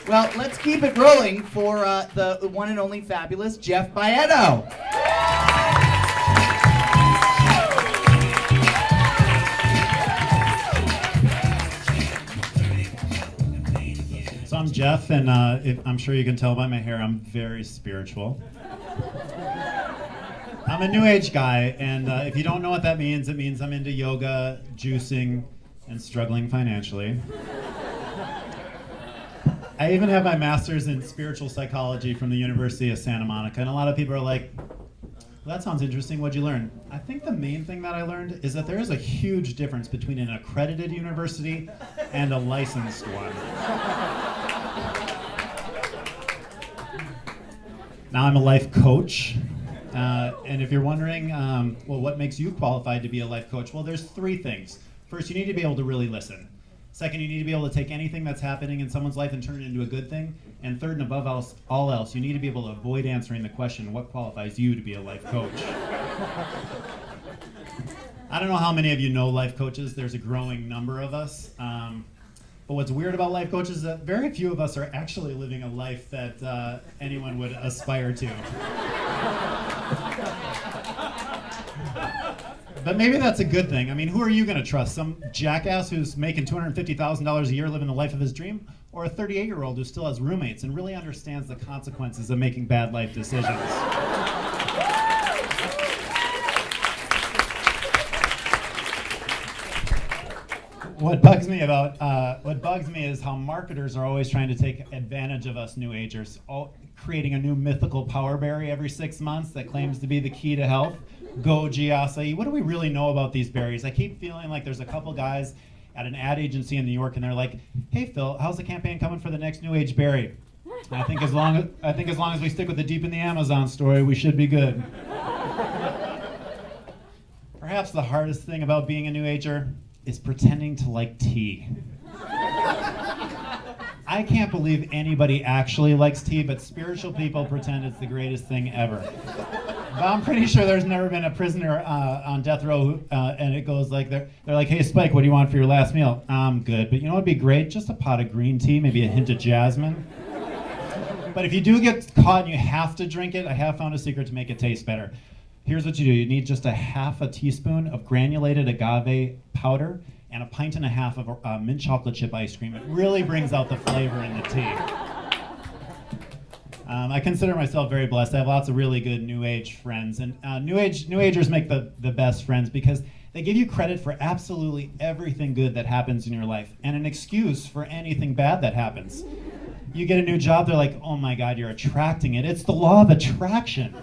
Well, let's keep it rolling for the one and only fabulous Jeff Baietto. So I'm Jeff, and I'm sure you can tell by my hair, I'm very spiritual. I'm a New Age guy, and if you don't know what that means, it means I'm into yoga, juicing, and struggling financially. I even have my master's in spiritual psychology from the University of Santa Monica, and a lot of people are like, well, that sounds interesting, what'd you learn? I think the main thing that I learned is that there is a huge difference between an accredited university and a licensed one. Now I'm a life coach, and if you're wondering, well, what makes you qualified to be a life coach? Well, there's three things. First, you need to be able to really listen. Second, you need to be able to take anything that's happening in someone's life and turn it into a good thing. And third, and above all else, you need to be able to avoid answering the question, what qualifies you to be a life coach? I don't know how many of you know life coaches. There's a growing number of us. But what's weird about life coaches is that very few of us are actually living a life that anyone would aspire to. But maybe that's a good thing. I mean, who are you going to trust? Some jackass who's making $250,000 a year living the life of his dream? Or a 38-year-old who still has roommates and really understands the consequences of making bad life decisions? What bugs me is how marketers are always trying to take advantage of us New Agers, creating a new mythical power berry every 6 months that claims to be the key to health. Goji acai. What do we really know about these berries? I keep feeling like there's a couple guys at an ad agency in New York, and they're like, "Hey Phil, how's the campaign coming for the next New Age berry?" And I think as long as we stick with the deep in the Amazon story, we should be good. Perhaps the hardest thing about being a New Ager is pretending to like tea. I can't believe anybody actually likes tea, but spiritual people pretend it's the greatest thing ever. But I'm pretty sure there's never been a prisoner on death row, and it goes like, they're like, "Hey Spike, what do you want for your last meal?" "I'm good, but you know what'd be great? Just a pot of green tea, maybe a hint of jasmine." But if you do get caught and you have to drink it, I have found a secret to make it taste better. Here's what you do. You need just a half a teaspoon of granulated agave powder and a pint and a half of mint chocolate chip ice cream. It really brings out the flavor in the tea. I consider myself very blessed. I have lots of really good New Age friends, and New Agers make the best friends because they give you credit for absolutely everything good that happens in your life and an excuse for anything bad that happens. You get a new job, they're like, "Oh my God, you're attracting it. It's the law of attraction."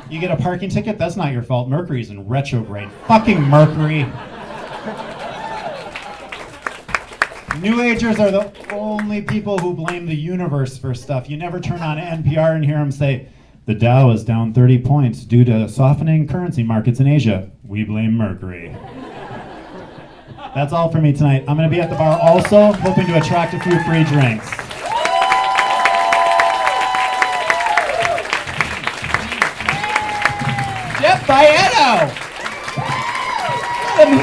You get a parking ticket, that's not your fault. Mercury's in retrograde. Fucking Mercury. New Agers are the only people who blame the universe for stuff. You never turn on NPR and hear them say, "The Dow is down 30 points due to softening currency markets in Asia. We blame Mercury." That's all for me tonight. I'm going to be at the bar also, hoping to attract a few free drinks. Jeff Baietto! Let him